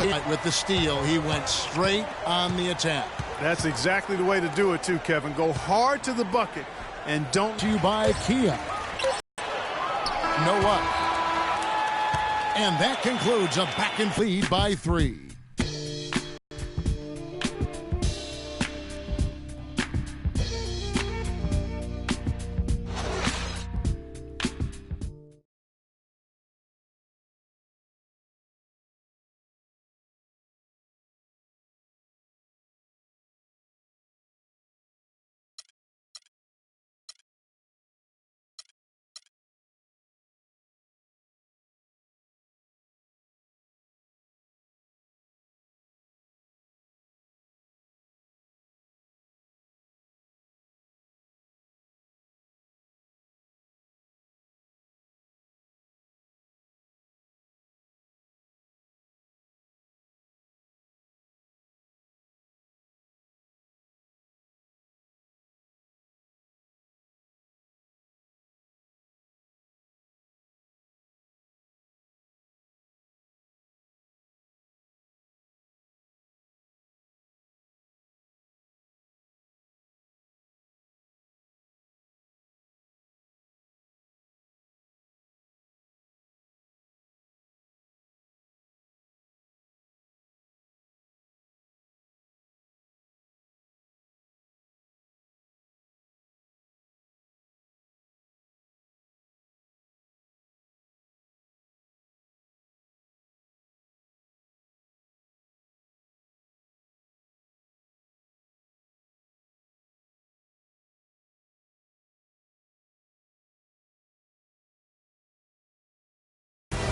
With the steal, he went straight on the attack. That's exactly the way to do it, too, Kevin. Go hard to the bucket and don't. To you by Kia. No up. And that concludes a back-and lead by 3.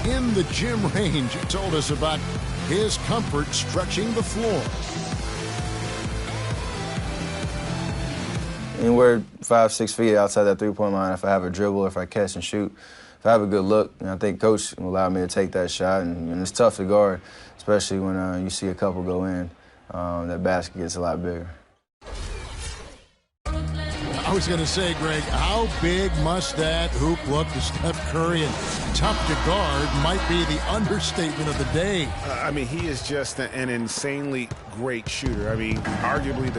In the gym range, he told us about his comfort stretching the floor. Anywhere 5-6 feet outside that three-point line, if I have a dribble, if I catch and shoot, if I have a good look, I think Coach will allow me to take that shot. And it's tough to guard, especially when you see a couple go in. That basket gets a lot bigger. I was going to say, Greg, how big must that hoop look to Steph Curry? And tough to guard might be the understatement of the day. I mean, he is just an insanely great shooter. I mean, arguably,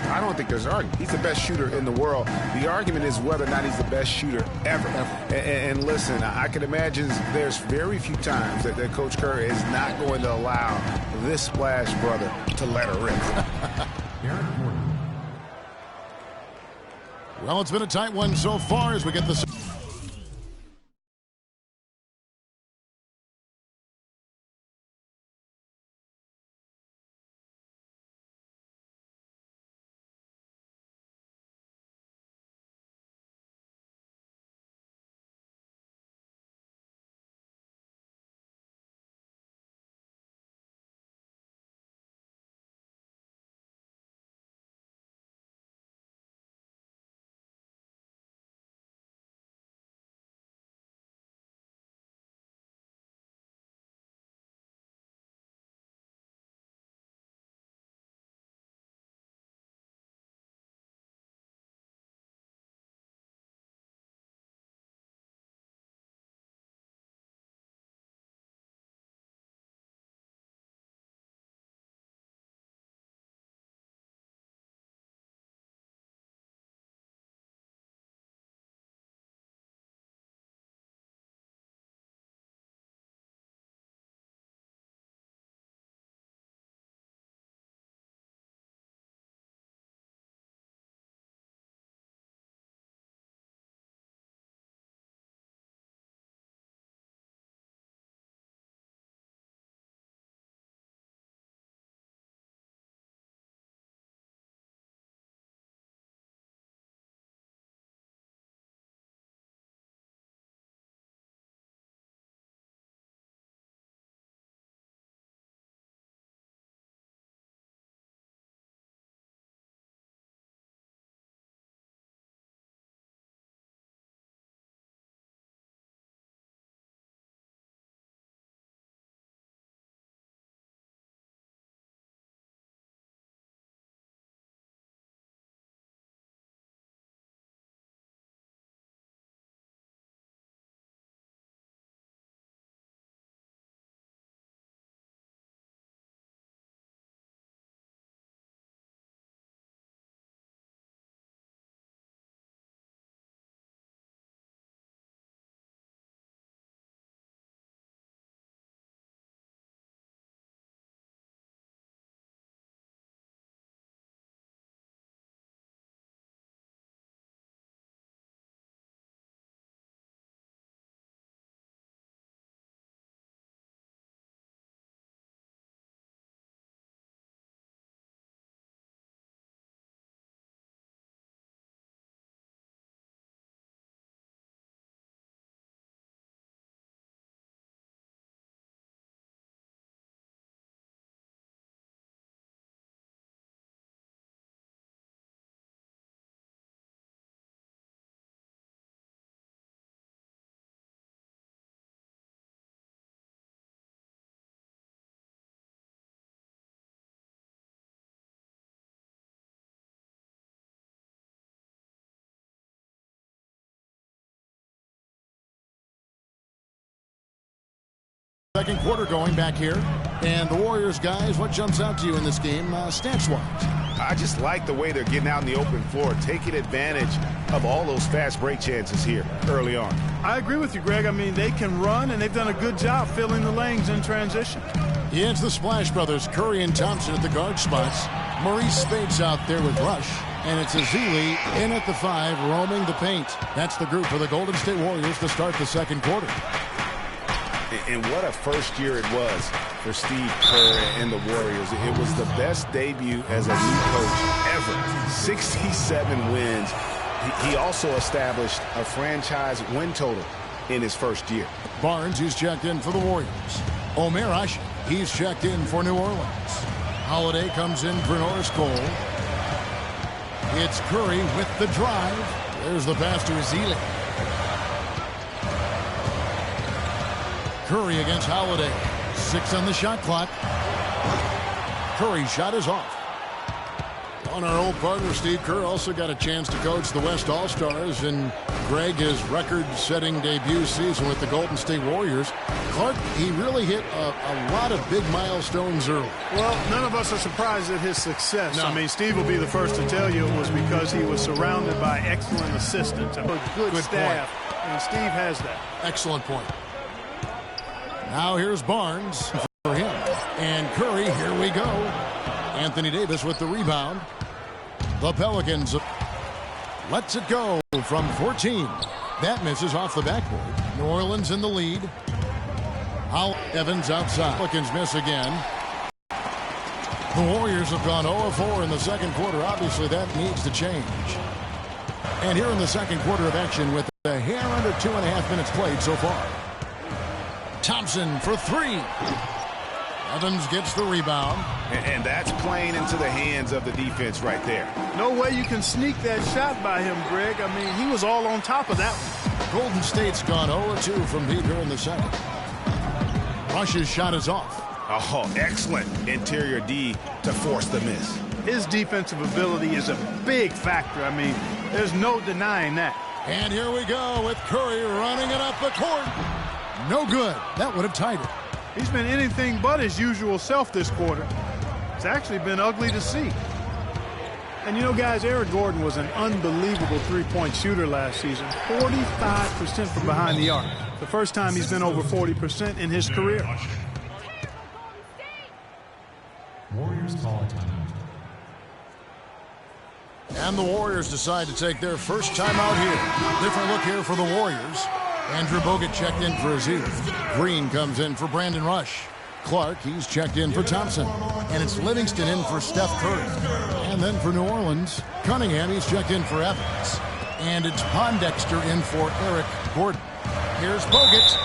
I don't think there's an argument. He's the best shooter in the world. The argument is whether or not he's the best shooter ever. And listen, I can imagine there's very few times that Coach Curry is not going to allow this splash brother to let her rip. Well, it's been a tight one so far as we get the Second quarter going back here. And the Warriors, guys, what jumps out to you in this game stats-wise? I just like the way they're getting out in the open floor, taking advantage of all those fast break chances here early on. I agree with you, Greg. I mean, they can run, and they've done a good job filling the lanes in transition. It's the Splash Brothers, Curry and Thompson at the guard spots. Maurice Spates out there with Rush. And it's Ezeli in at the 5, roaming the paint. That's the group for the Golden State Warriors to start the second quarter. And what a first year it was for Steve Kerr and the Warriors. It was the best debut as a new coach ever. 67 wins. He also established a franchise win total in his first year. Barnes, he's checked in for the Warriors. Omer Ashe, he's checked in for New Orleans. Holiday comes in for Norris Cole. It's Curry with the drive. There's the pass to Ezeli. Curry against Holiday. 6 on the shot clock. Curry's shot is off. On our old partner, Steve Kerr also got a chance to coach the West All-Stars, and Greg, his record-setting debut season with the Golden State Warriors. Clark, he really hit a lot of big milestones early. Well, none of us are surprised at his success. No. I mean, Steve will be the first to tell you it was because he was surrounded by excellent assistants and a good staff, and Steve has that. Excellent point. Now here's Barnes for him. And Curry, here we go. Anthony Davis with the rebound. The Pelicans lets it go from 14. That misses off the backboard. New Orleans in the lead. Evans outside. Pelicans miss again. The Warriors have gone 0-4 in the second quarter. Obviously, that needs to change. And here in the second quarter of action with a hair under 2.5 minutes played so far. Thompson for 3. Evans gets the rebound. And that's playing into the hands of the defense right there. No way you can sneak that shot by him, Greg. I mean, he was all on top of that one. Golden State's gone 0-2 from deep here in the second. Rush's shot is off. Oh, excellent interior D to force the miss. His defensive ability is a big factor. I mean, there's no denying that. And here we go with Curry running it up the court. No good. That would have tied it. He's been anything but his usual self this quarter. It's actually been ugly to see. And you know, guys, Eric Gordon was an unbelievable three-point shooter last season. 45% from behind the arc. The first time he's been over 40% in his career. Warriors call a timeout. And the Warriors decide to take their first timeout here. Different look here for the Warriors. Andrew Bogut checked in for Aziz. Green comes in for Brandon Rush. Clark, he's checked in for Thompson. And it's Livingston in for Steph Curry. And then for New Orleans, Cunningham, he's checked in for Evans. And it's Pondexter in for Eric Gordon. Here's Bogut.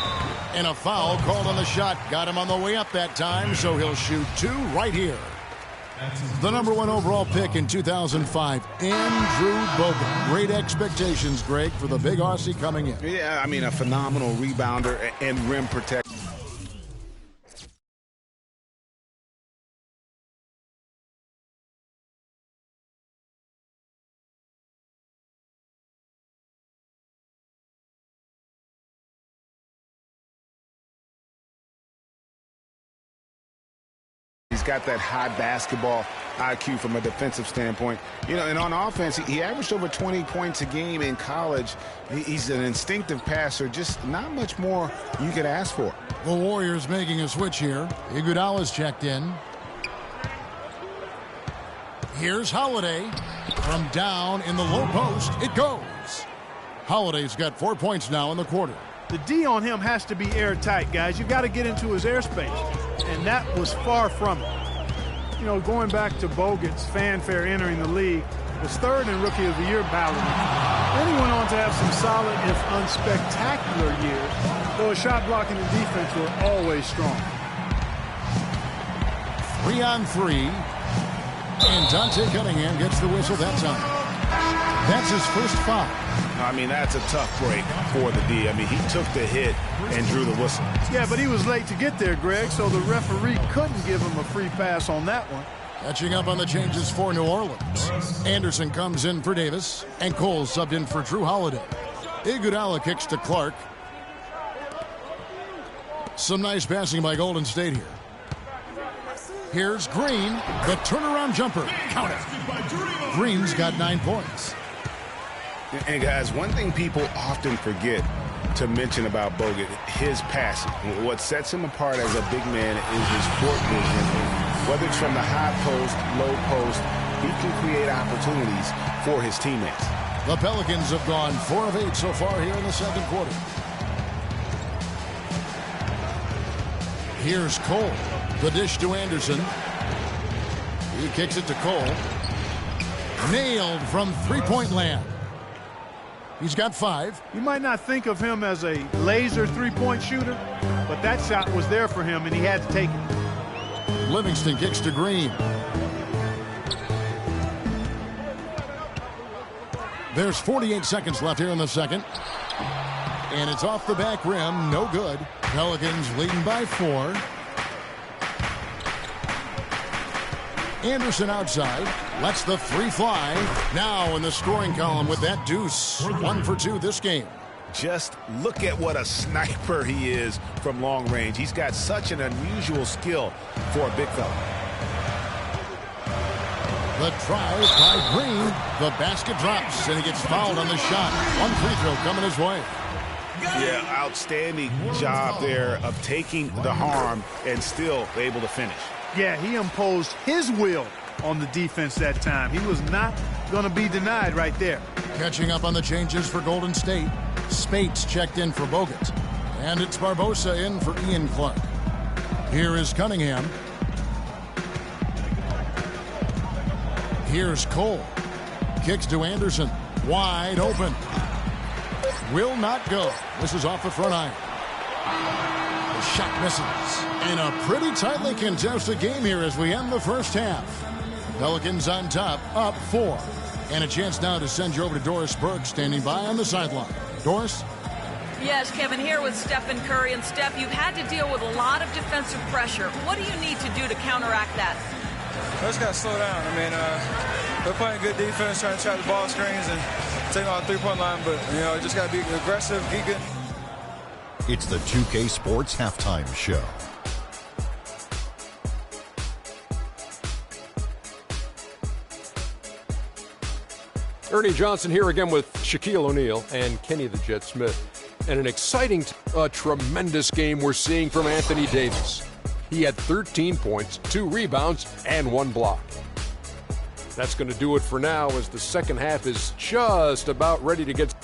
And a foul called on the shot. Got him on the way up that time, so he'll shoot 2 right here. The #1 overall pick in 2005, Andrew Bogut. Great expectations, Greg, for the big Aussie coming in. Yeah, I mean, a phenomenal rebounder and rim protector. He's got that high basketball IQ from a defensive standpoint. You know, and on offense, he averaged over 20 points a game in college. He's an instinctive passer, just not much more you could ask for. The Warriors making a switch here. Iguodala's checked in. Here's Holiday. From down in the low post, it goes. Holiday's got 4 points now in the quarter. The D on him has to be airtight, guys. You've got to get into his airspace. And that was far from it. You know, going back to Bogut's fanfare entering the league, was 3rd in Rookie of the Year balloting. Then he went on to have some solid, if unspectacular years, though his shot blocking and defense were always strong. 3 on 3. And Dante Cunningham gets the whistle that time. That's his first foul. I mean, that's a tough break for the D. I mean, he took the hit and drew the whistle. Yeah, but he was late to get there, Greg, so the referee couldn't give him a free pass on that one. Catching up on the changes for New Orleans. Anderson comes in for Davis, and Cole subbed in for Drew Holiday. Iguodala kicks to Clark. Some nice passing by Golden State here. Here's Green, the turnaround jumper. Count it. Green's got 9 points. And guys, one thing people often forget to mention about Bogut, his passing. What sets him apart as a big man is his court vision. Whether it's from the high post, low post, he can create opportunities for his teammates. The Pelicans have gone 4 of 8 so far here in the second quarter. Here's Cole. The dish to Anderson. He kicks it to Cole. Nailed from three-point land. He's got 5. You might not think of him as a laser three-point shooter, but that shot was there for him, and he had to take it. Livingston kicks to Green. There's 48 seconds left here in the second. And it's off the back rim. No good. Pelicans leading by 4. Anderson outside. Lets the 3 fly. Now in the scoring column with that deuce. 1 for 2 this game. Just look at what a sniper he is from long range. He's got such an unusual skill for a big fella. The drive by Green. The basket drops, and he gets fouled on the shot. 1 free throw coming his way. Yeah, outstanding job there of taking the harm and still able to finish. Yeah, he imposed his will on the defense that time. He was not going to be denied right there. Catching up on the changes for Golden State. Spates checked in for Bogut. And it's Barbosa in for Ian Clark. Here is Cunningham. Here's Cole. Kicks to Anderson. Wide open. Will not go. This is off the front iron. The shot misses. In a pretty tightly contested game here as we end the first half. Pelicans on top, up 4. And a chance now to send you over to Doris Burke, standing by on the sideline. Doris? Yes, Kevin, here with Stephen Curry. And Steph, you've had to deal with a lot of defensive pressure. What do you need to do to counteract that? I just got to slow down. I mean, we're playing good defense, trying to trap the ball screens and take on the three-point line. But, you know, just got to be aggressive, keep it. It's the 2K Sports Halftime Show. Ernie Johnson here again with Shaquille O'Neal and Kenny the Jet Smith. And an exciting, tremendous game we're seeing from Anthony Davis. He had 13 points, 2 rebounds, and 1 block. That's going to do it for now as the second half is just about ready to get...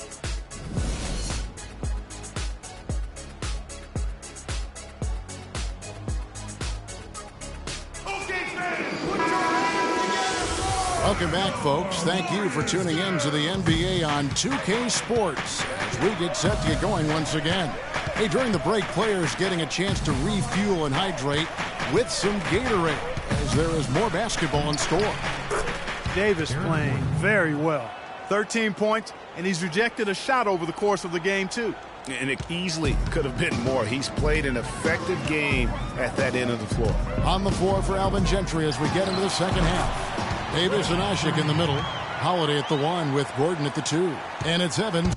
Welcome back, folks. Thank you for tuning in to the NBA on 2K Sports as we get set to get going once again. Hey, during the break, players getting a chance to refuel and hydrate with some Gatorade as there is more basketball in store. Davis playing very well. 13 points, and he's rejected a shot over the course of the game, too. And it easily could have been more. He's played an effective game at that end of the floor. On the floor for Alvin Gentry as we get into the second half. Davis and Ashik in the middle. Holiday at the 1 with Gordon at the 2. And it's Evan.